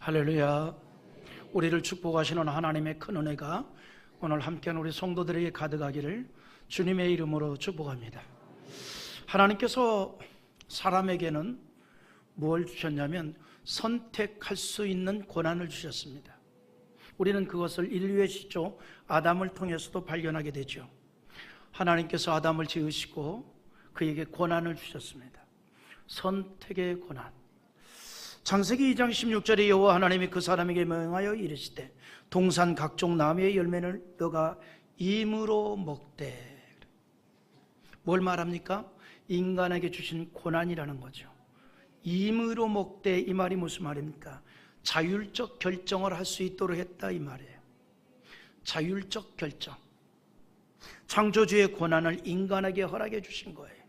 할렐루야. 우리를 축복하시는 하나님의 큰 은혜가 오늘 함께한 우리 성도들에게 가득하기를 주님의 이름으로 축복합니다. 하나님께서 사람에게는 무엇을 주셨냐면 선택할 수 있는 권한을 주셨습니다. 우리는 그것을 인류의 시조 아담을 통해서도 발견하게 되죠. 하나님께서 아담을 지으시고 그에게 권한을 주셨습니다. 선택의 권한. 창세기 2장 16절에 여호와 하나님이 그 사람에게 명하여 이르시되 동산 각종 나무의 열매를 너가 임으로 먹되. 뭘 말합니까? 인간에게 주신 권한이라는 거죠. 임으로 먹되, 이 말이 무슨 말입니까? 자율적 결정을 할 수 있도록 했다, 이 말이에요. 자율적 결정. 창조주의 권한을 인간에게 허락해 주신 거예요.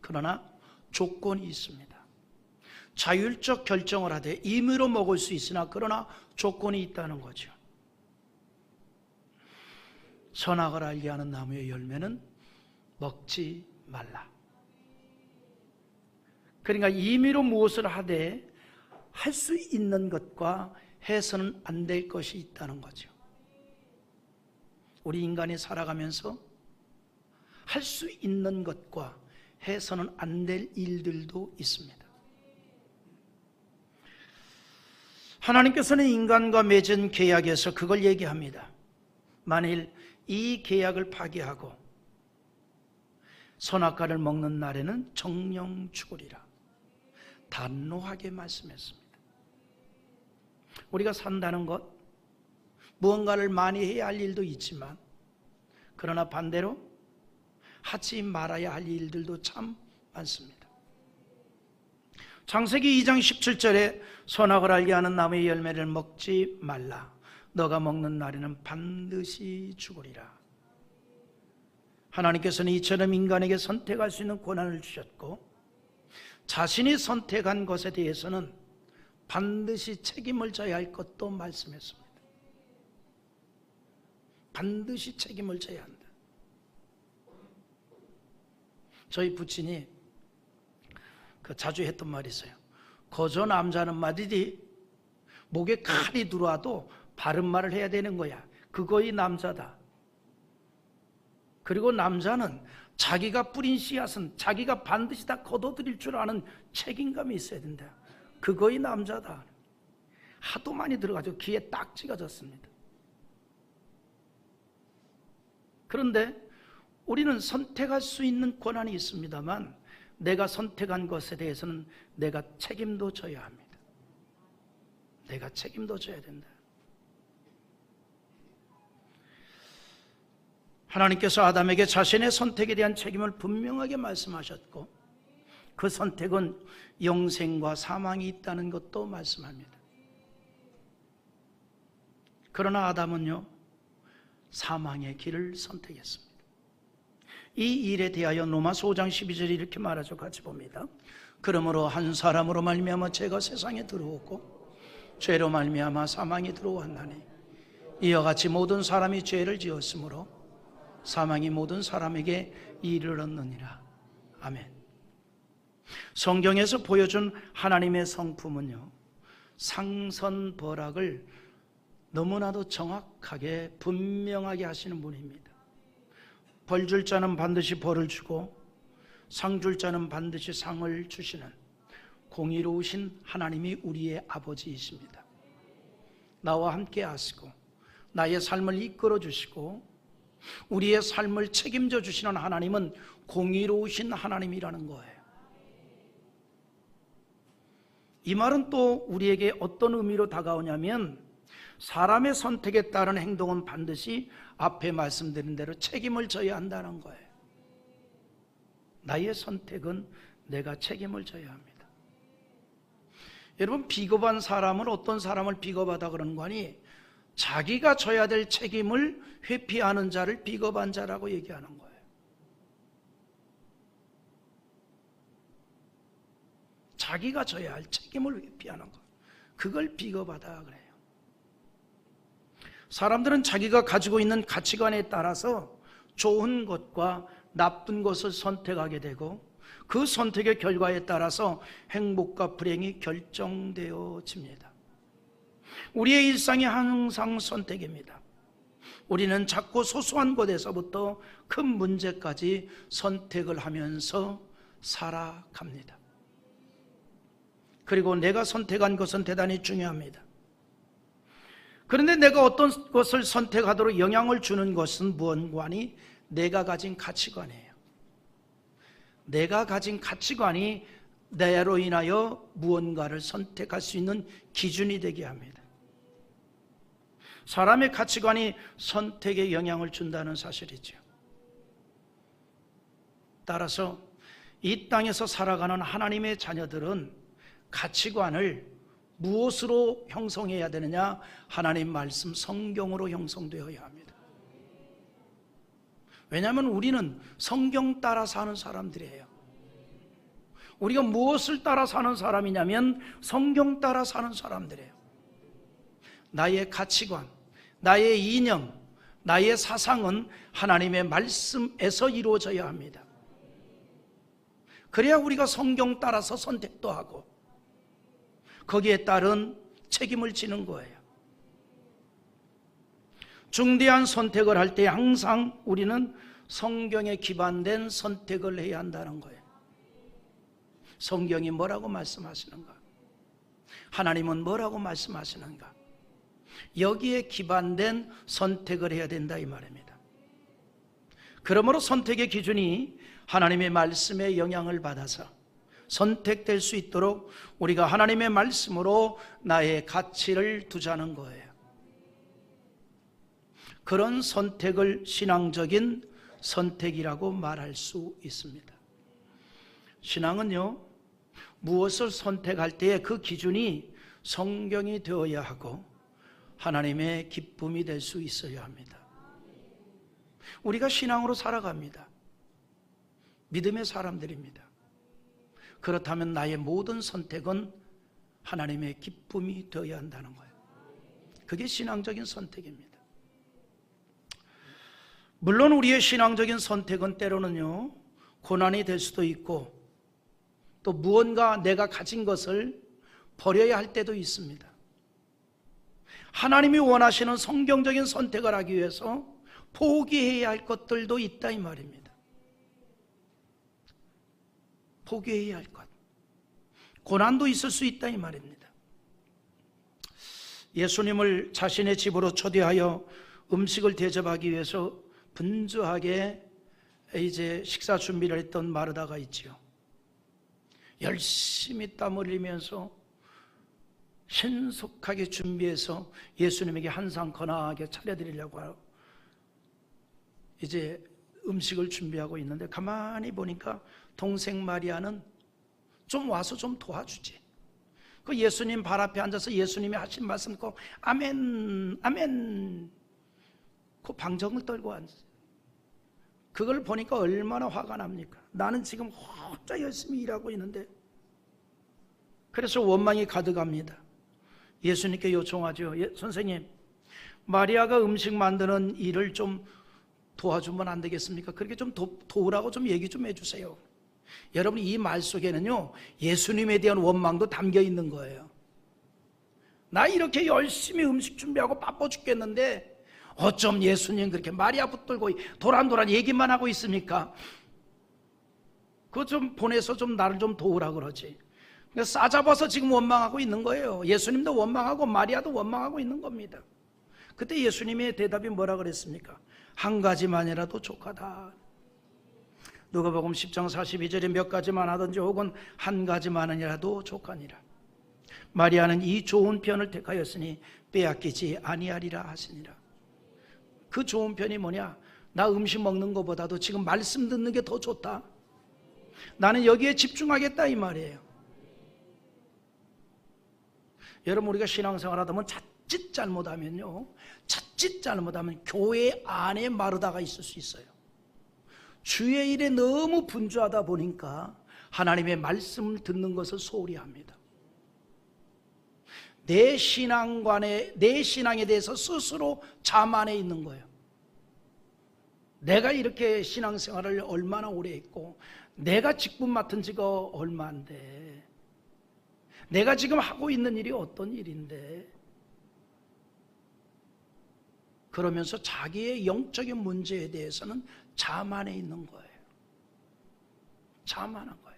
그러나 조건이 있습니다. 자율적 결정을 하되 임의로 먹을 수 있으나 그러나 조건이 있다는 거죠. 선악을 알게 하는 나무의 열매는 먹지 말라. 그러니까 임의로 무엇을 하되 할 수 있는 것과 해서는 안 될 것이 있다는 거죠. 우리 인간이 살아가면서 할 수 있는 것과 해서는 안 될 일들도 있습니다. 하나님께서는 인간과 맺은 계약에서 그걸 얘기합니다. 만일 이 계약을 파기하고 선악과를 먹는 날에는 정령 죽으리라 단호하게 말씀했습니다. 우리가 산다는 것, 무언가를 많이 해야 할 일도 있지만 그러나 반대로 하지 말아야 할 일들도 참 많습니다. 창세기 2장 17절에 선악을 알게 하는 나무의 열매를 먹지 말라. 너가 먹는 날에는 반드시 죽으리라. 하나님께서는 이처럼 인간에게 선택할 수 있는 권한을 주셨고 자신이 선택한 것에 대해서는 반드시 책임을 져야 할 것도 말씀했습니다. 반드시 책임을 져야 한다. 저희 부친이 자주 했던 말이 있어요. 거저 남자는 말이지 목에 칼이 들어와도 바른 말을 해야 되는 거야. 그거이 남자다. 그리고 남자는 자기가 뿌린 씨앗은 자기가 반드시 다 거둬들일 줄 아는 책임감이 있어야 된다. 그거이 남자다. 하도 많이 들어가지고 귀에 딱 찍어졌습니다. 그런데 우리는 선택할 수 있는 권한이 있습니다만 내가 선택한 것에 대해서는 내가 책임도 져야 합니다. 내가 책임도 져야 된다. 하나님께서 아담에게 자신의 선택에 대한 책임을 분명하게 말씀하셨고 그 선택은 영생과 사망이 있다는 것도 말씀합니다. 그러나 아담은요, 사망의 길을 선택했습니다. 이 일에 대하여 로마서 5장 12절이 이렇게 말하죠. 같이 봅니다. 그러므로 한 사람으로 말미암아 죄가 세상에 들어오고 죄로 말미암아 사망이 들어왔나니 이와 같이 모든 사람이 죄를 지었으므로 사망이 모든 사람에게 이르렀느니라. 아멘. 성경에서 보여준 하나님의 성품은요, 상선벌악을 너무나도 정확하게 분명하게 하시는 분입니다. 벌 줄 자는 반드시 벌을 주고 상 줄 자는 반드시 상을 주시는 공의로우신 하나님이 우리의 아버지이십니다. 나와 함께 하시고 나의 삶을 이끌어 주시고 우리의 삶을 책임져 주시는 하나님은 공의로우신 하나님이라는 거예요. 이 말은 또 우리에게 어떤 의미로 다가오냐면 사람의 선택에 따른 행동은 반드시 앞에 말씀드린 대로 책임을 져야 한다는 거예요. 나의 선택은 내가 책임을 져야 합니다. 여러분, 비겁한 사람은 어떤 사람을 비겁하다 그러는 거니? 자기가 져야 될 책임을 회피하는 자를 비겁한 자라고 얘기하는 거예요. 자기가 져야 할 책임을 회피하는 것, 그걸 비겁하다 그래요. 사람들은 자기가 가지고 있는 가치관에 따라서 좋은 것과 나쁜 것을 선택하게 되고 그 선택의 결과에 따라서 행복과 불행이 결정되어집니다. 우리의 일상이 항상 선택입니다. 우리는 작고 소소한 것에서부터 큰 문제까지 선택을 하면서 살아갑니다. 그리고 내가 선택한 것은 대단히 중요합니다. 그런데 내가 어떤 것을 선택하도록 영향을 주는 것은 무언가니 내가 가진 가치관이에요. 내가 가진 가치관이 나로 인하여 무언가를 선택할 수 있는 기준이 되게 합니다. 사람의 가치관이 선택에 영향을 준다는 사실이죠. 따라서 이 땅에서 살아가는 하나님의 자녀들은 가치관을 무엇으로 형성해야 되느냐? 하나님 말씀 성경으로 형성되어야 합니다. 왜냐하면 우리는 성경 따라 사는 사람들이에요. 우리가 무엇을 따라 사는 사람이냐면 성경 따라 사는 사람들이에요. 나의 가치관, 나의 이념, 나의 사상은 하나님의 말씀에서 이루어져야 합니다. 그래야 우리가 성경 따라서 선택도 하고 거기에 따른 책임을 지는 거예요. 중대한 선택을 할 때 항상 우리는 성경에 기반된 선택을 해야 한다는 거예요. 성경이 뭐라고 말씀하시는가? 하나님은 뭐라고 말씀하시는가? 여기에 기반된 선택을 해야 된다 이 말입니다. 그러므로 선택의 기준이 하나님의 말씀에 영향을 받아서 선택될 수 있도록 우리가 하나님의 말씀으로 나의 가치를 두자는 거예요. 그런 선택을 신앙적인 선택이라고 말할 수 있습니다. 신앙은요, 무엇을 선택할 때에 그 기준이 성경이 되어야 하고 하나님의 기쁨이 될 수 있어야 합니다. 우리가 신앙으로 살아갑니다. 믿음의 사람들입니다. 그렇다면 나의 모든 선택은 하나님의 기쁨이 되어야 한다는 거예요. 그게 신앙적인 선택입니다. 물론 우리의 신앙적인 선택은 때로는요, 고난이 될 수도 있고 또 무언가 내가 가진 것을 버려야 할 때도 있습니다. 하나님이 원하시는 성경적인 선택을 하기 위해서 포기해야 할 것들도 있다 이 말입니다. 포기해야 할 것, 고난도 있을 수 있다 이 말입니다. 예수님을 자신의 집으로 초대하여 음식을 대접하기 위해서 분주하게 이제 식사 준비를 했던 마르다가 있지요. 열심히 땀 흘리면서 신속하게 준비해서 예수님에게 한 상 거나하게 차려드리려고 이제 음식을 준비하고 있는데 가만히 보니까 동생 마리아는 좀 와서 좀 도와주지. 그 예수님 발 앞에 앉아서 예수님이 하신 말씀 듣고 아멘 아멘 그 방정을 떨고 앉았어요. 그걸 보니까 얼마나 화가 납니까? 나는 지금 혼자 열심히 일하고 있는데. 그래서 원망이 가득합니다. 예수님께 요청하죠. 선생님, 마리아가 음식 만드는 일을 좀 도와주면 안 되겠습니까? 그렇게 좀 도우라고 좀 얘기 좀 해주세요. 여러분, 이 말 속에는요, 예수님에 대한 원망도 담겨 있는 거예요. 나 이렇게 열심히 음식 준비하고 바빠 죽겠는데 어쩜 예수님 그렇게 마리아 붙들고 도란도란 얘기만 하고 있습니까? 그거 좀 보내서 좀 나를 좀 도우라 그러지. 싸잡아서 지금 원망하고 있는 거예요. 예수님도 원망하고 마리아도 원망하고 있는 겁니다. 그때 예수님의 대답이 뭐라 그랬습니까? 한 가지만이라도 족하다. 누가복음 10장 42절에 몇 가지만 하든지 혹은 한 가지만이라도 족하니라. 마리아는 이 좋은 편을 택하였으니 빼앗기지 아니하리라 하시니라. 그 좋은 편이 뭐냐? 나 음식 먹는 것보다도 지금 말씀 듣는 게 더 좋다. 나는 여기에 집중하겠다 이 말이에요. 여러분, 우리가 신앙생활 하다 보면 자칫 잘못하면 교회 안에 마르다가 있을 수 있어요. 주의 일에 너무 분주하다 보니까 하나님의 말씀을 듣는 것을 소홀히 합니다. 내 신앙에 대해서 스스로 자만해 있는 거예요. 내가 이렇게 신앙생활을 얼마나 오래 했고 내가 직분 맡은 지가 얼마인데 내가 지금 하고 있는 일이 어떤 일인데 그러면서 자기의 영적인 문제에 대해서는 자만해 있는 거예요. 자만한 거예요.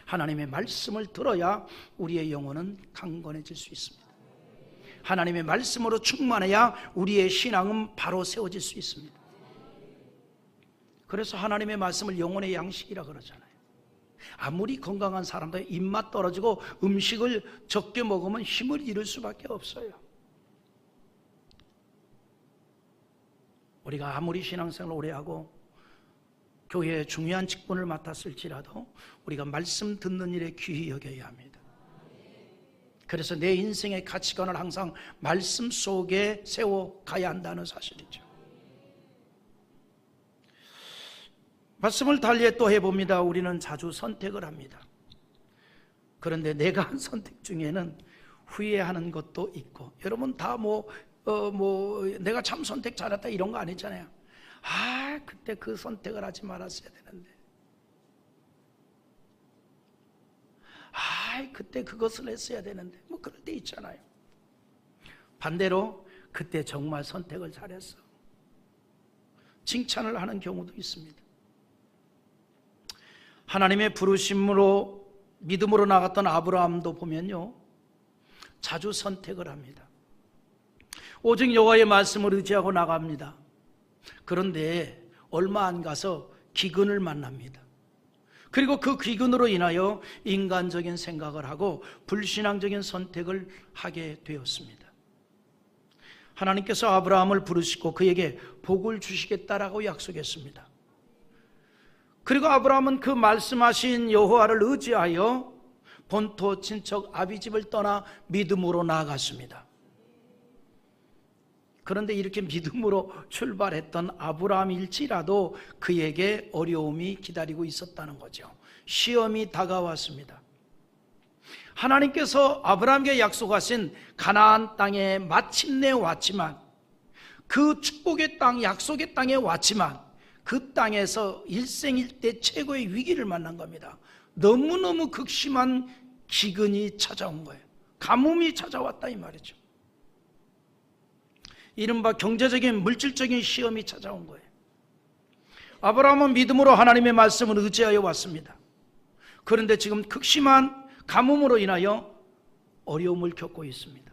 하나님의 말씀을 들어야 우리의 영혼은 강건해질 수 있습니다. 하나님의 말씀으로 충만해야 우리의 신앙은 바로 세워질 수 있습니다. 그래서 하나님의 말씀을 영혼의 양식이라 그러잖아요. 아무리 건강한 사람도 입맛 떨어지고 음식을 적게 먹으면 힘을 잃을 수밖에 없어요. 우리가 아무리 신앙생활을 오래 하고 교회에 중요한 직분을 맡았을지라도 우리가 말씀 듣는 일에 귀히 여겨야 합니다. 그래서 내 인생의 가치관을 항상 말씀 속에 세워가야 한다는 사실이죠. 말씀을 달리 또 해봅니다. 우리는 자주 선택을 합니다. 그런데 내가 한 선택 중에는 후회하는 것도 있고, 여러분 다 내가 참 선택 잘했다 이런 거 아니잖아요. 그때 그 선택을 하지 말았어야 되는데, 그때 그것을 했어야 되는데, 그럴 때 있잖아요. 반대로 그때 정말 선택을 잘했어, 칭찬을 하는 경우도 있습니다. 하나님의 부르심으로 믿음으로 나갔던 아브라함도 보면요, 자주 선택을 합니다. 오직 여호와의 말씀을 의지하고 나갑니다. 그런데 얼마 안 가서 기근을 만납니다. 그리고 그 기근으로 인하여 인간적인 생각을 하고 불신앙적인 선택을 하게 되었습니다. 하나님께서 아브라함을 부르시고 그에게 복을 주시겠다라고 약속했습니다. 그리고 아브라함은 그 말씀하신 여호와를 의지하여 본토 친척 아비집을 떠나 믿음으로 나아갔습니다. 그런데 이렇게 믿음으로 출발했던 아브라함일지라도 그에게 어려움이 기다리고 있었다는 거죠. 시험이 다가왔습니다. 하나님께서 아브라함에게 약속하신 가나안 땅에 마침내 왔지만, 그 축복의 땅, 약속의 땅에 왔지만 그 땅에서 일생일대 최고의 위기를 만난 겁니다. 너무너무 극심한 기근이 찾아온 거예요. 가뭄이 찾아왔다 이 말이죠. 이른바 경제적인 물질적인 시험이 찾아온 거예요. 아브라함은 믿음으로 하나님의 말씀을 의지하여 왔습니다. 그런데 지금 극심한 가뭄으로 인하여 어려움을 겪고 있습니다.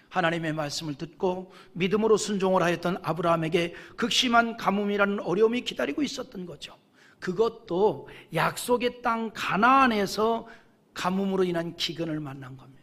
하나님의 말씀을 듣고 믿음으로 순종을 하였던 아브라함에게 극심한 가뭄이라는 어려움이 기다리고 있었던 거죠. 그것도 약속의 땅 가나안에서 가뭄으로 인한 기근을 만난 겁니다.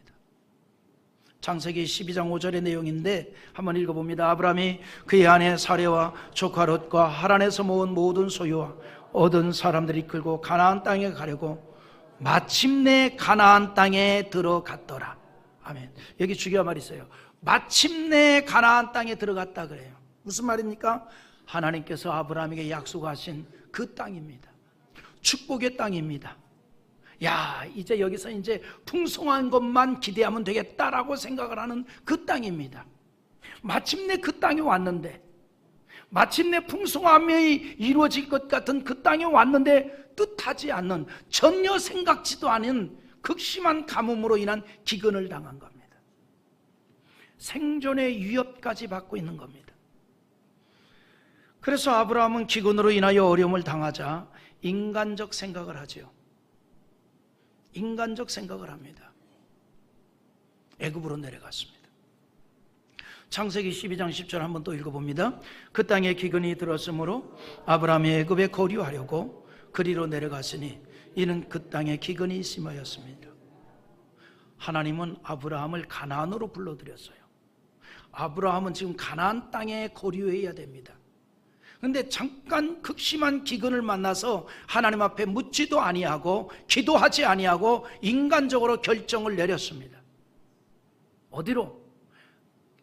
창세기 12장 5절의 내용인데 한번 읽어봅니다. 아브라함이 그의 아내 사레와 조카 롯과 하란에서 모은 모든 소유와 얻은 사람들이 끌고 가나안 땅에 가려고 마침내 가나안 땅에 들어갔더라. 아멘. 여기 중요한 말이 있어요. 마침내 가나안 땅에 들어갔다 그래요. 무슨 말입니까? 하나님께서 아브라함에게 약속하신 그 땅입니다. 축복의 땅입니다. 이제 여기서 이제 풍성한 것만 기대하면 되겠다라고 생각을 하는 그 땅입니다. 마침내 그 땅에 왔는데, 마침내 풍성함이 이루어질 것 같은 그 땅에 왔는데 뜻하지 않는, 전혀 생각지도 않은 극심한 가뭄으로 인한 기근을 당한 겁니다. 생존의 위협까지 받고 있는 겁니다. 그래서 아브라함은 기근으로 인하여 어려움을 당하자 인간적 생각을 하죠. 인간적 생각을 합니다. 애굽으로 내려갔습니다. 창세기 12장 10절 한번 또 읽어봅니다. 그 땅에 기근이 들었으므로 아브라함이 애굽에 거류하려고 그리로 내려갔으니 이는 그 땅에 기근이 심하였습니다. 하나님은 아브라함을 가나안으로 불러들였어요. 아브라함은 지금 가나안 땅에 거류해야 됩니다. 그런데 잠깐 극심한 기근을 만나서 하나님 앞에 묻지도 아니하고 기도하지 아니하고 인간적으로 결정을 내렸습니다. 어디로?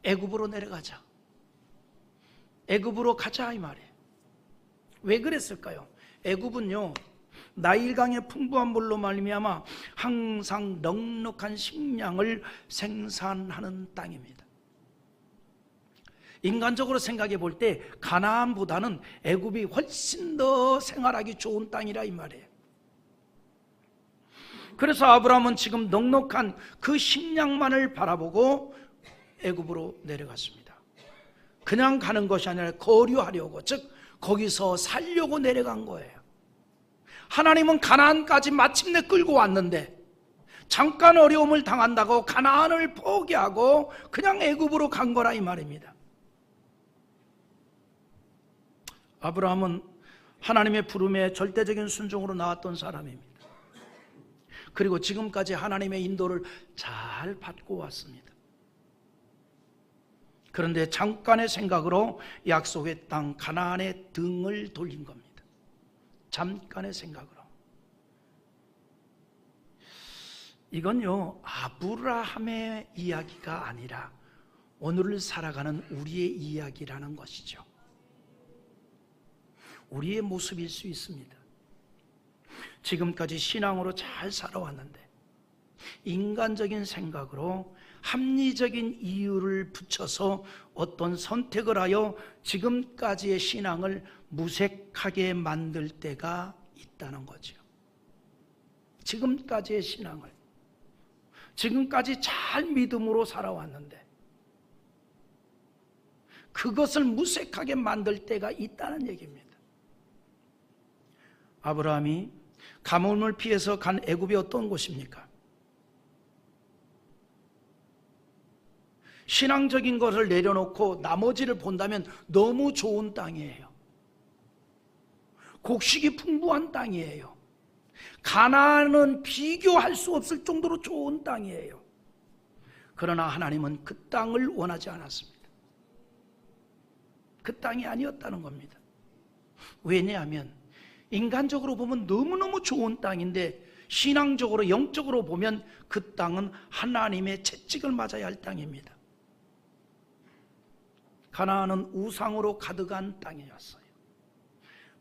애굽으로 내려가자. 애굽으로 가자 이 말이에요. 왜 그랬을까요? 애굽은요, 나일강의 풍부한 물로 말미암아 항상 넉넉한 식량을 생산하는 땅입니다. 인간적으로 생각해 볼 때 가나안보다는 애굽이 훨씬 더 생활하기 좋은 땅이라 이 말이에요. 그래서 아브라함은 지금 넉넉한 그 식량만을 바라보고 애굽으로 내려갔습니다. 그냥 가는 것이 아니라 거류하려고, 즉 거기서 살려고 내려간 거예요. 하나님은 가나안까지 마침내 끌고 왔는데 잠깐 어려움을 당한다고 가나안을 포기하고 그냥 애굽으로 간 거라 이 말입니다. 아브라함은 하나님의 부름에 절대적인 순종으로 나왔던 사람입니다. 그리고 지금까지 하나님의 인도를 잘 받고 왔습니다. 그런데 잠깐의 생각으로 약속의 땅 가나안의 등을 돌린 겁니다. 잠깐의 생각으로. 이건요, 아브라함의 이야기가 아니라 오늘을 살아가는 우리의 이야기라는 것이죠. 우리의 모습일 수 있습니다. 지금까지 신앙으로 잘 살아왔는데 인간적인 생각으로 합리적인 이유를 붙여서 어떤 선택을 하여 지금까지의 신앙을 무색하게 만들 때가 있다는 거죠. 지금까지의 신앙을, 지금까지 잘 믿음으로 살아왔는데 그것을 무색하게 만들 때가 있다는 얘기입니다. 아브라함이 가뭄을 피해서 간 애굽이 어떤 곳입니까? 신앙적인 것을 내려놓고 나머지를 본다면 너무 좋은 땅이에요. 곡식이 풍부한 땅이에요. 가나안은 비교할 수 없을 정도로 좋은 땅이에요. 그러나 하나님은 그 땅을 원하지 않았습니다. 그 땅이 아니었다는 겁니다. 왜냐하면 인간적으로 보면 너무너무 좋은 땅인데 신앙적으로 영적으로 보면 그 땅은 하나님의 채찍을 맞아야 할 땅입니다. 가나안은 우상으로 가득한 땅이었어요.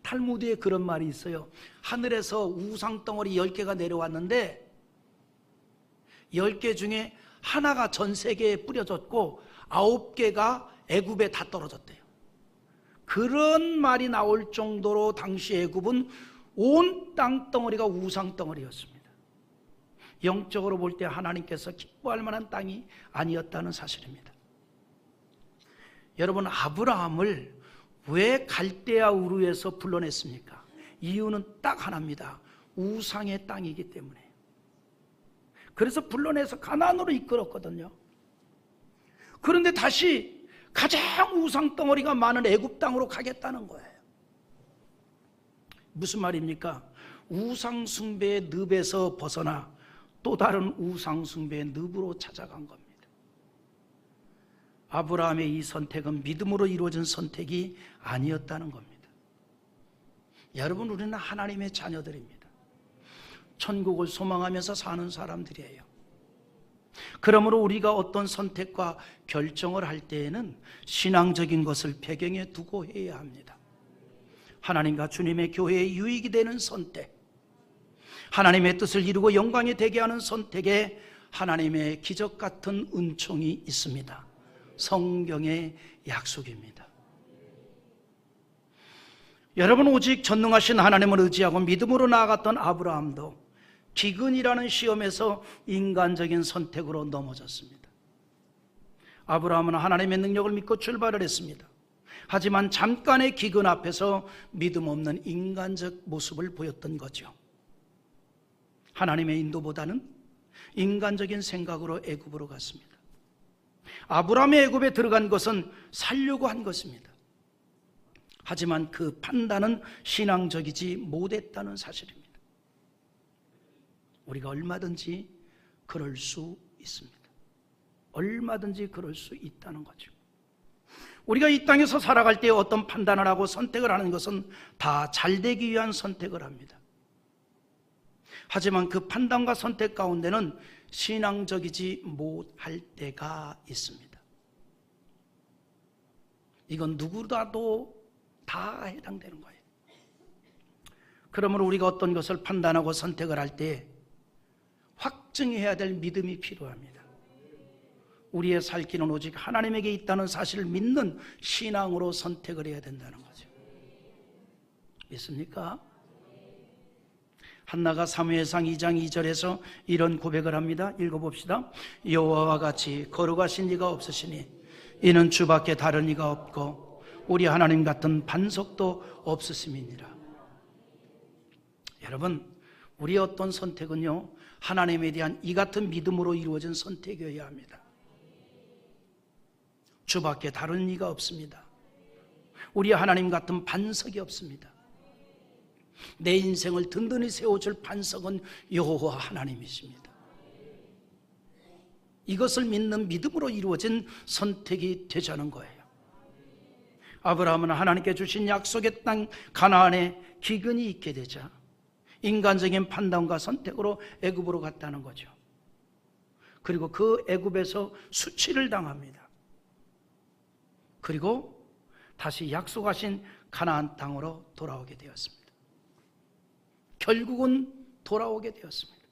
탈무드에 그런 말이 있어요. 하늘에서 우상 덩어리 10개가 내려왔는데 10개 중에 하나가 전 세계에 뿌려졌고 9개가 애굽에 다 떨어졌대요. 그런 말이 나올 정도로 당시 애굽은 온 땅덩어리가 우상 덩어리였습니다. 영적으로 볼 때 하나님께서 기뻐할 만한 땅이 아니었다는 사실입니다. 여러분, 아브라함을 왜 갈대아 우르에서 불러냈습니까? 이유는 딱 하나입니다. 우상의 땅이기 때문에. 그래서 불러내서 가나안으로 이끌었거든요. 그런데 다시 가장 우상 덩어리가 많은 애굽 땅으로 가겠다는 거예요. 무슨 말입니까? 우상 숭배의 늪에서 벗어나 또 다른 우상 숭배의 늪으로 찾아간 겁니다. 아브라함의 이 선택은 믿음으로 이루어진 선택이 아니었다는 겁니다. 여러분, 우리는 하나님의 자녀들입니다. 천국을 소망하면서 사는 사람들이에요. 그러므로 우리가 어떤 선택과 결정을 할 때에는 신앙적인 것을 배경에 두고 해야 합니다. 하나님과 주님의 교회에 유익이 되는 선택, 하나님의 뜻을 이루고 영광이 되게 하는 선택에 하나님의 기적 같은 은총이 있습니다. 성경의 약속입니다. 여러분, 오직 전능하신 하나님을 의지하고 믿음으로 나아갔던 아브라함도 기근이라는 시험에서 인간적인 선택으로 넘어졌습니다. 아브라함은 하나님의 능력을 믿고 출발을 했습니다. 하지만 잠깐의 기근 앞에서 믿음 없는 인간적 모습을 보였던 거죠. 하나님의 인도보다는 인간적인 생각으로 애굽으로 갔습니다. 아브라함의 애굽에 들어간 것은 살려고 한 것입니다. 하지만 그 판단은 신앙적이지 못했다는 사실입니다. 우리가 얼마든지 그럴 수 있습니다. 얼마든지 그럴 수 있다는 거죠. 우리가 이 땅에서 살아갈 때 어떤 판단을 하고 선택을 하는 것은 다 잘되기 위한 선택을 합니다. 하지만 그 판단과 선택 가운데는 신앙적이지 못할 때가 있습니다. 이건 누구라도 다 해당되는 거예요. 그러므로 우리가 어떤 것을 판단하고 선택을 할 때 확증해야 될 믿음이 필요합니다. 우리의 살 길은 오직 하나님에게 있다는 사실을 믿는 신앙으로 선택을 해야 된다는 거죠. 믿습니까? 한나가 사무엘상 2장 2절에서 이런 고백을 합니다. 읽어봅시다. 여호와와 같이 거룩하신 이가 없으시니 이는 주밖에 다른 이가 없고 우리 하나님 같은 반석도 없으심이니라. 여러분, 우리의 어떤 선택은요, 하나님에 대한 이 같은 믿음으로 이루어진 선택이어야 합니다. 주밖에 다른 이가 없습니다. 우리 하나님 같은 반석이 없습니다. 내 인생을 든든히 세워줄 반석은 여호와 하나님이십니다. 이것을 믿는 믿음으로 이루어진 선택이 되자는 거예요. 아브라함은 하나님께 주신 약속의 땅 가나안에 기근이 있게 되자 인간적인 판단과 선택으로 애굽으로 갔다는 거죠. 그리고 그 애굽에서 수치를 당합니다. 그리고 다시 약속하신 가나안 땅으로 돌아오게 되었습니다. 결국은 돌아오게 되었습니다.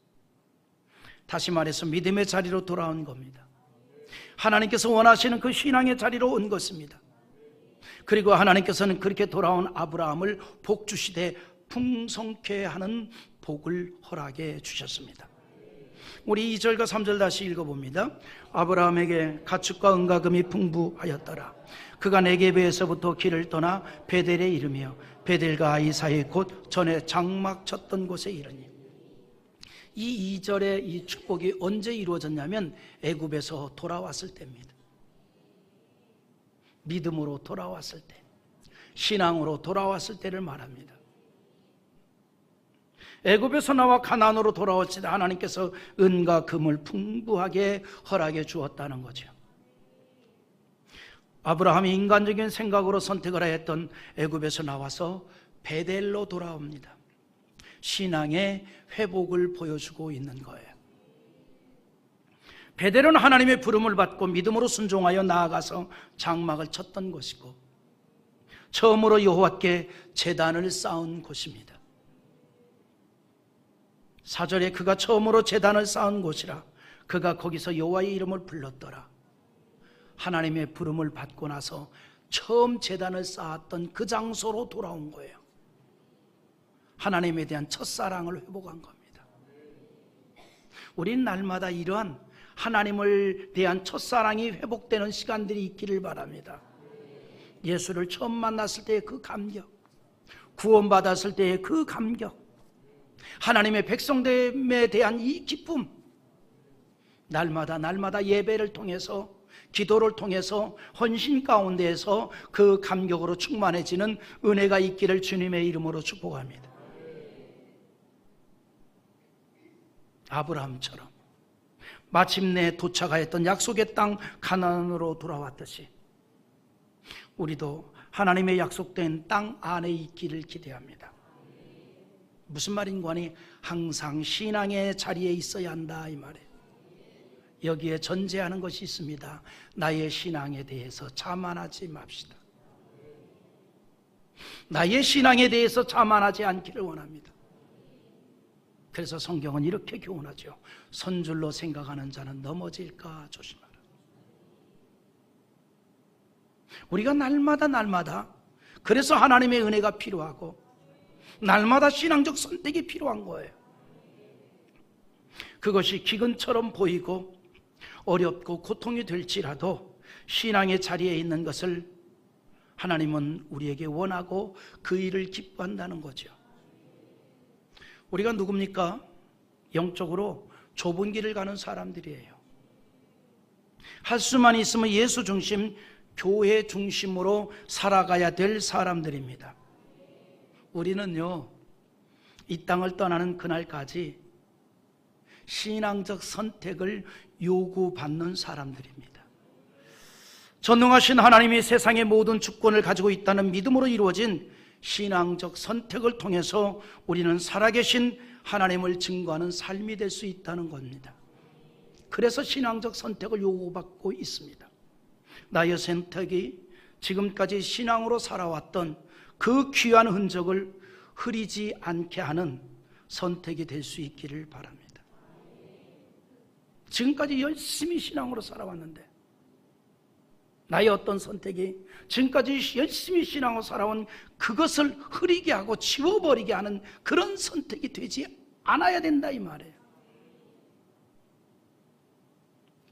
다시 말해서 믿음의 자리로 돌아온 겁니다. 하나님께서 원하시는 그 신앙의 자리로 온 것입니다. 그리고 하나님께서는 그렇게 돌아온 아브라함을 복 주시되 풍성케 하는 복을 허락해 주셨습니다. 우리 2절과 3절 다시 읽어봅니다. 아브라함에게 가축과 은과 금이 풍부하였더라. 그가 네게브에서부터 길을 떠나 베델에 이르며 베델과 아이 사이 곧 전에 장막 쳤던 곳에 이르니, 이 2절의 이 축복이 언제 이루어졌냐면 애굽에서 돌아왔을 때입니다. 믿음으로 돌아왔을 때, 신앙으로 돌아왔을 때를 말합니다. 애굽에서 나와 가나안으로 돌아왔을 때 하나님께서 은과 금을 풍부하게 허락해 주었다는 거죠. 아브라함이 인간적인 생각으로 선택을 하였던 애굽에서 나와서 베델로 돌아옵니다. 신앙의 회복을 보여주고 있는 거예요. 베델은 하나님의 부름을 받고 믿음으로 순종하여 나아가서 장막을 쳤던 곳이고 처음으로 여호와께 제단을 쌓은 곳입니다. 4절에 그가 처음으로 제단을 쌓은 곳이라 그가 거기서 여호와의 이름을 불렀더라. 하나님의 부름을 받고 나서 처음 제단을 쌓았던 그 장소로 돌아온 거예요. 하나님에 대한 첫사랑을 회복한 겁니다. 우린 날마다 이러한 하나님을 대한 첫사랑이 회복되는 시간들이 있기를 바랍니다. 예수를 처음 만났을 때의 그 감격, 구원받았을 때의 그 감격, 하나님의 백성됨에 대한 이 기쁨, 날마다 예배를 통해서, 기도를 통해서, 헌신 가운데에서 그 감격으로 충만해지는 은혜가 있기를 주님의 이름으로 축복합니다. 아브라함처럼 마침내 도착하였던 약속의 땅 가나안으로 돌아왔듯이 우리도 하나님의 약속된 땅 안에 있기를 기대합니다. 무슨 말인가 하니 항상 신앙의 자리에 있어야 한다 이 말이에요. 여기에 전제하는 것이 있습니다. 나의 신앙에 대해서 자만하지 맙시다. 나의 신앙에 대해서 자만하지 않기를 원합니다. 그래서 성경은 이렇게 교훈하죠. 선줄로 생각하는 자는 넘어질까 조심하라. 우리가 날마다 그래서 하나님의 은혜가 필요하고 날마다 신앙적 선택이 필요한 거예요. 그것이 기근처럼 보이고 어렵고 고통이 될지라도 신앙의 자리에 있는 것을 하나님은 우리에게 원하고 그 일을 기뻐한다는 거죠. 우리가 누굽니까? 영적으로 좁은 길을 가는 사람들이에요. 할 수만 있으면 예수 중심, 교회 중심으로 살아가야 될 사람들입니다. 우리는요, 이 땅을 떠나는 그날까지 신앙적 선택을 요구받는 사람들입니다. 전능하신 하나님이 세상의 모든 주권을 가지고 있다는 믿음으로 이루어진 신앙적 선택을 통해서 우리는 살아계신 하나님을 증거하는 삶이 될 수 있다는 겁니다. 그래서 신앙적 선택을 요구받고 있습니다. 나의 선택이 지금까지 신앙으로 살아왔던 그 귀한 흔적을 흐리지 않게 하는 선택이 될 수 있기를 바랍니다. 지금까지 열심히 신앙으로 살아왔는데 나의 어떤 선택이 지금까지 열심히 신앙으로 살아온 그것을 흐리게 하고 지워버리게 하는 그런 선택이 되지 않아야 된다 이 말이에요.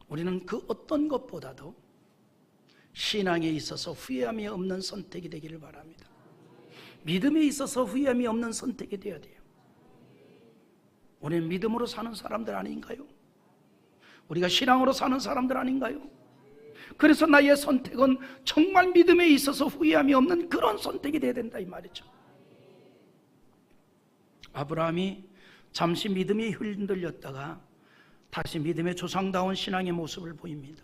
우리는 그 어떤 것보다도 신앙에 있어서 후회함이 없는 선택이 되기를 바랍니다. 믿음에 있어서 후회함이 없는 선택이 되어야 돼요. 우리는 믿음으로 사는 사람들 아닌가요? 우리가 신앙으로 사는 사람들 아닌가요? 그래서 나의 선택은 정말 믿음에 있어서 후회함이 없는 그런 선택이 되어야 된다 이 말이죠. 아브라함이 잠시 믿음이 흔들렸다가 다시 믿음의 조상다운 신앙의 모습을 보입니다.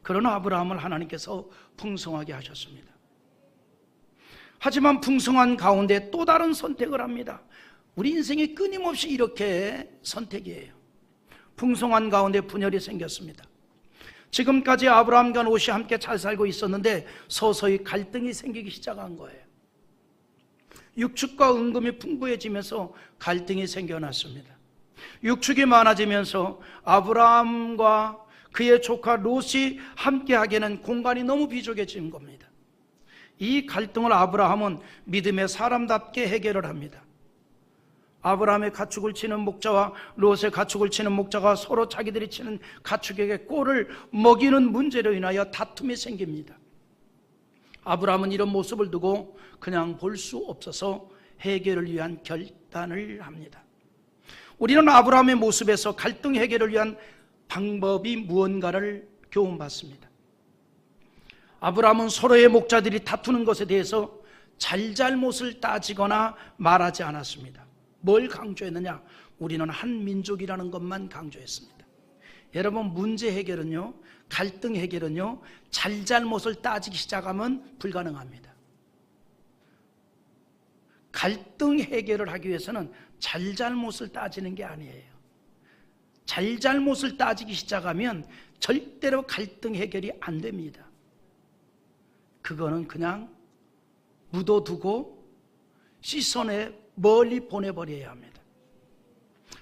그러나 아브라함을 하나님께서 풍성하게 하셨습니다. 하지만 풍성한 가운데 또 다른 선택을 합니다. 우리 인생이 끊임없이 이렇게 선택이에요. 풍성한 가운데 분열이 생겼습니다. 지금까지 아브라함과 롯이 함께 잘 살고 있었는데 서서히 갈등이 생기기 시작한 거예요. 육축과 은금이 풍부해지면서 갈등이 생겨났습니다. 육축이 많아지면서 아브라함과 그의 조카 롯이 함께하기에는 공간이 너무 비좁아진 겁니다. 이 갈등을 아브라함은 믿음의 사람답게 해결을 합니다. 아브라함의 가축을 치는 목자와 롯의 가축을 치는 목자가 서로 자기들이 치는 가축에게 꼴을 먹이는 문제로 인하여 다툼이 생깁니다. 아브라함은 이런 모습을 두고 그냥 볼 수 없어서 해결을 위한 결단을 합니다. 우리는 아브라함의 모습에서 갈등 해결을 위한 방법이 무언가를 교훈받습니다. 아브라함은 서로의 목자들이 다투는 것에 대해서 잘잘못을 따지거나 말하지 않았습니다. 뭘 강조했느냐? 우리는 한 민족이라는 것만 강조했습니다. 여러분, 문제 해결은요, 갈등 해결은요, 잘잘못을 따지기 시작하면 불가능합니다. 갈등 해결을 하기 위해서는 잘잘못을 따지는 게 아니에요. 잘잘못을 따지기 시작하면 절대로 갈등 해결이 안 됩니다. 그거는 그냥 묻어두고 시선에 멀리 보내버려야 합니다.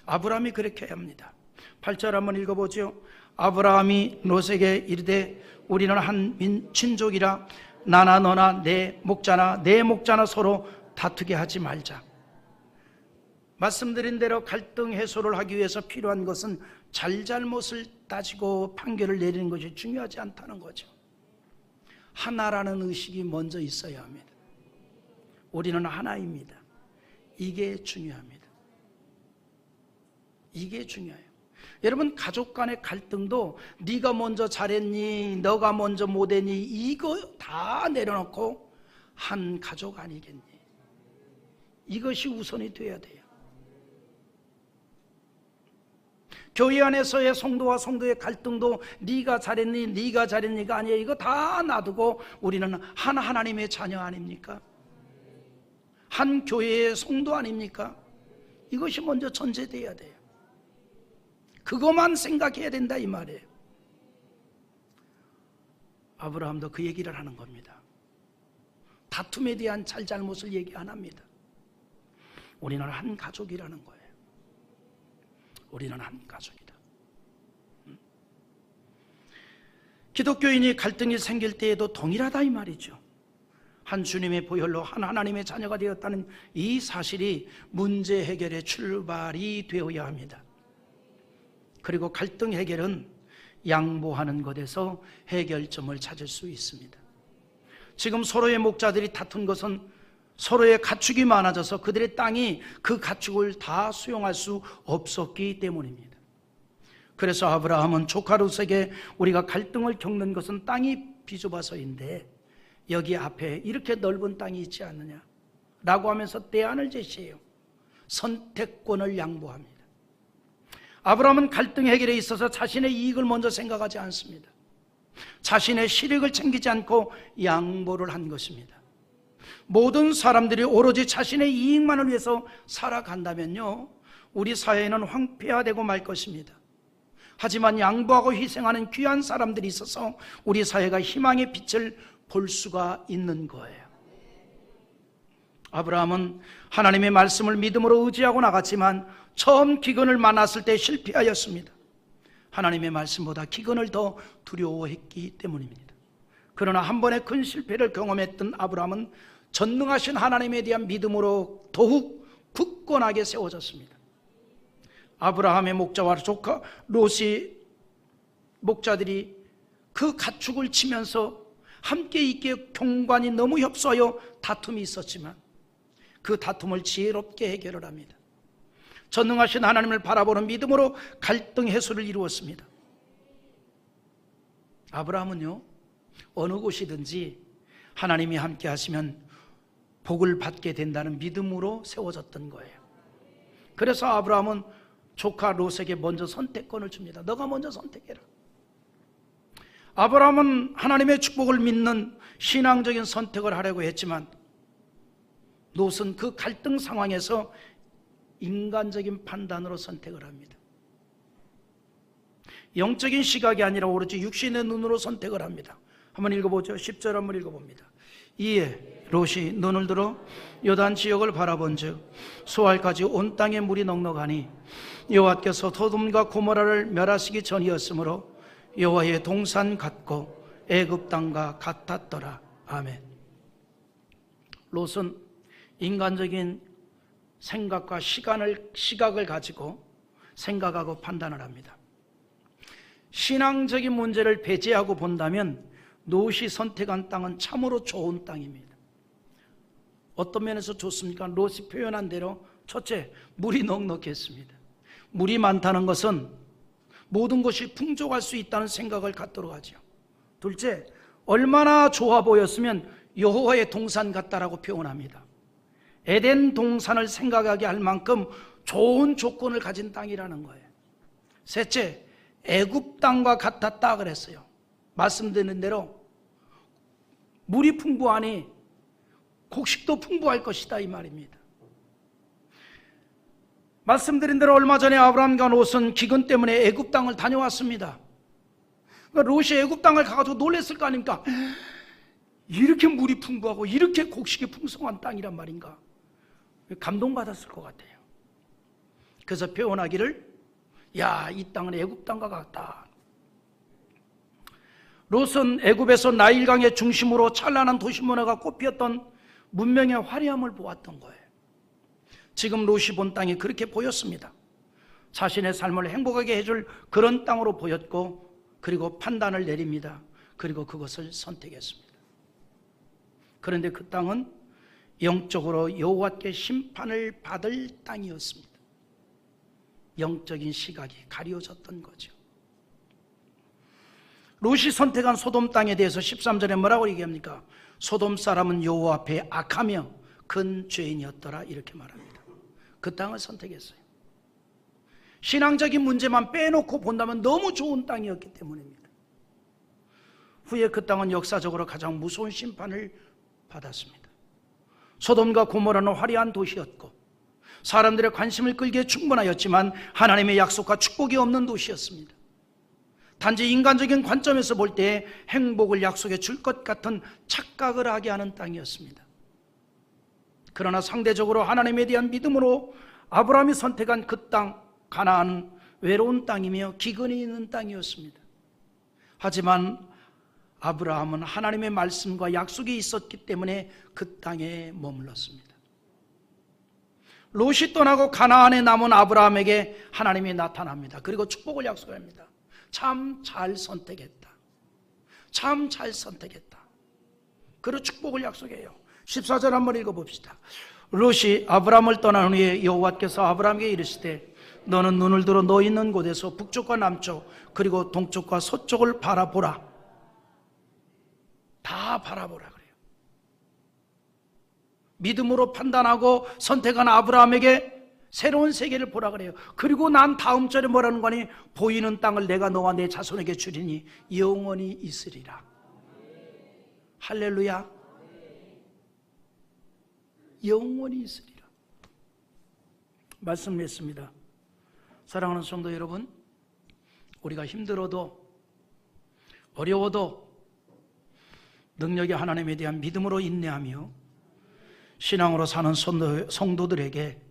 아브라함이 그렇게 합니다. 8절 한번 읽어보죠. 아브라함이 롯에게 이르되 우리는 한 친족이라 나나 너나 내 목자나 서로 다투게 하지 말자. 말씀드린 대로 갈등 해소를 하기 위해서 필요한 것은 잘잘못을 따지고 판결을 내리는 것이 중요하지 않다는 거죠. 하나라는 의식이 먼저 있어야 합니다. 우리는 하나입니다. 이게 중요합니다. 이게 중요해요. 여러분, 가족 간의 갈등도 네가 먼저 잘했니, 너가 먼저 못했니, 이거 다 내려놓고 한 가족 아니겠니? 이것이 우선이 돼야 돼요. 교회 안에서의 성도와 성도의 갈등도 네가 잘했니, 네가 잘했니가 아니에요. 이거 다 놔두고 우리는 한 하나님의 자녀 아닙니까? 한 교회의 성도 아닙니까? 이것이 먼저 전제돼야 돼요. 그것만 생각해야 된다 이 말이에요. 아브라함도 그 얘기를 하는 겁니다. 다툼에 대한 잘잘못을 얘기 안 합니다. 우리는 한 가족이라는 거예요. 우리는 한 가족이다. 기독교인이 갈등이 생길 때에도 동일하다 이 말이죠. 한 주님의 보혈로 한 하나님의 자녀가 되었다는 이 사실이 문제 해결의 출발이 되어야 합니다. 그리고 갈등 해결은 양보하는 것에서 해결점을 찾을 수 있습니다. 지금 서로의 목자들이 다툰 것은 서로의 가축이 많아져서 그들의 땅이 그 가축을 다 수용할 수 없었기 때문입니다. 그래서 아브라함은 조카 롯에게 우리가 갈등을 겪는 것은 땅이 비좁아서인데 여기 앞에 이렇게 넓은 땅이 있지 않느냐 라고 하면서 대안을 제시해요. 선택권을 양보합니다. 아브라함은 갈등 해결에 있어서 자신의 이익을 먼저 생각하지 않습니다. 자신의 실익을 챙기지 않고 양보를 한 것입니다. 모든 사람들이 오로지 자신의 이익만을 위해서 살아간다면요, 우리 사회는 황폐화되고 말 것입니다. 하지만 양보하고 희생하는 귀한 사람들이 있어서 우리 사회가 희망의 빛을 볼 수가 있는 거예요. 아브라함은 하나님의 말씀을 믿음으로 의지하고 나갔지만 처음 기근을 만났을 때 실패하였습니다. 하나님의 말씀보다 기근을 더 두려워했기 때문입니다. 그러나 한 번의 큰 실패를 경험했던 아브라함은 전능하신 하나님에 대한 믿음으로 더욱 굳건하게 세워졌습니다. 아브라함의 목자와 조카 롯이 목자들이 그 가축을 치면서 함께 있기에 경관이 너무 협소하여 다툼이 있었지만 그 다툼을 지혜롭게 해결을 합니다. 전능하신 하나님을 바라보는 믿음으로 갈등 해소를 이루었습니다. 아브라함은요, 어느 곳이든지 하나님이 함께 하시면 복을 받게 된다는 믿음으로 세워졌던 거예요. 그래서 아브라함은 조카 롯에게 먼저 선택권을 줍니다. 너가 먼저 선택해라. 아브라함은 하나님의 축복을 믿는 신앙적인 선택을 하려고 했지만 롯은 그 갈등 상황에서 인간적인 판단으로 선택을 합니다. 영적인 시각이 아니라 오로지 육신의 눈으로 선택을 합니다. 한번 읽어보죠. 10절 한번 읽어봅니다. 이에 롯이 눈을 들어 요단 지역을 바라본즉 수알까지 온 땅에 물이 넉넉하니 여호와께서 소돔과 고모라를 멸하시기 전이었으므로 여호와의 동산 같고 애굽 땅과 같았더라. 아멘. 롯은 인간적인 생각과 시각을 가지고 생각하고 판단을 합니다. 신앙적인 문제를 배제하고 본다면 롯이 선택한 땅은 참으로 좋은 땅입니다. 어떤 면에서 좋습니까? 롯이 표현한 대로 첫째, 물이 넉넉했습니다. 물이 많다는 것은 모든 것이 풍족할 수 있다는 생각을 갖도록 하죠. 둘째, 얼마나 좋아 보였으면 여호와의 동산 같다라고 표현합니다. 에덴 동산을 생각하게 할 만큼 좋은 조건을 가진 땅이라는 거예요. 셋째, 애굽 땅과 같았다 그랬어요. 말씀드린 대로 물이 풍부하니 곡식도 풍부할 것이다 이 말입니다. 말씀드린 대로 얼마 전에 아브라함과 롯은 기근 때문에 애굽 땅을 다녀왔습니다. 그러니까 롯이 애굽 땅을 가가지고 놀랬을 거 아닙니까? 이렇게 물이 풍부하고 이렇게 곡식이 풍성한 땅이란 말인가? 감동받았을 것 같아요. 그래서 표현하기를 야, 이 땅은 애굽 땅과 같다. 롯은 애굽에서 나일강의 중심으로 찬란한 도시 문화가 꽃피었던 문명의 화려함을 보았던 거예요. 지금 롯이 본 땅이 그렇게 보였습니다. 자신의 삶을 행복하게 해줄 그런 땅으로 보였고, 그리고 판단을 내립니다. 그리고 그것을 선택했습니다. 그런데 그 땅은 영적으로 여호와께 심판을 받을 땅이었습니다. 영적인 시각이 가려졌던 거죠. 롯이 선택한 소돔 땅에 대해서 13절에 뭐라고 얘기합니까? 소돔 사람은 여호와 앞에 악하며 큰 죄인이었더라 이렇게 말합니다. 그 땅을 선택했어요. 신앙적인 문제만 빼놓고 본다면 너무 좋은 땅이었기 때문입니다. 후에 그 땅은 역사적으로 가장 무서운 심판을 받았습니다. 소돔과 고모라는 화려한 도시였고 사람들의 관심을 끌기에 충분하였지만 하나님의 약속과 축복이 없는 도시였습니다. 단지 인간적인 관점에서 볼 때 행복을 약속해 줄 것 같은 착각을 하게 하는 땅이었습니다. 그러나 상대적으로 하나님에 대한 믿음으로 아브라함이 선택한 그 땅 가나안은 외로운 땅이며 기근이 있는 땅이었습니다. 하지만 아브라함은 하나님의 말씀과 약속이 있었기 때문에 그 땅에 머물렀습니다. 롯이 떠나고 가나안에 남은 아브라함에게 하나님이 나타납니다. 그리고 축복을 약속합니다. 참 잘 선택했다. 참 잘 선택했다. 그리고 축복을 약속해요. 14절 한번 읽어봅시다. 롯이 아브라함을 떠난 후에 여호와께서 아브라함에게 이르시되 너는 눈을 들어 너 있는 곳에서 북쪽과 남쪽 그리고 동쪽과 서쪽을 바라보라. 다 바라보라 그래요. 믿음으로 판단하고 선택한 아브라함에게 새로운 세계를 보라 그래요. 그리고 난 다음 절에 뭐라는 거니? 보이는 땅을 내가 너와 내 자손에게 주리니 영원히 있으리라. 할렐루야. 영원히 있으리라. 말씀했습니다. 사랑하는 성도 여러분, 우리가 힘들어도 어려워도 능력이 하나님에 대한 믿음으로 인내하며 신앙으로 사는 성도들에게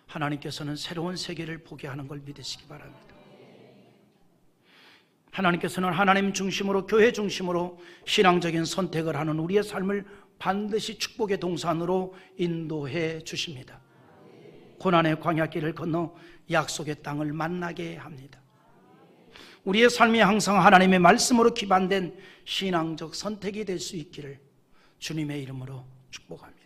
하나님께서는 새로운 세계를 보게 하는 걸 믿으시기 바랍니다. 하나님께서는 하나님 중심으로 교회 중심으로 신앙적인 선택을 하는 우리의 삶을 반드시 축복의 동산으로 인도해 주십니다. 고난의 광야길을 건너 약속의 땅을 만나게 합니다. 우리의 삶이 항상 하나님의 말씀으로 기반된 신앙적 선택이 될 수 있기를 주님의 이름으로 축복합니다.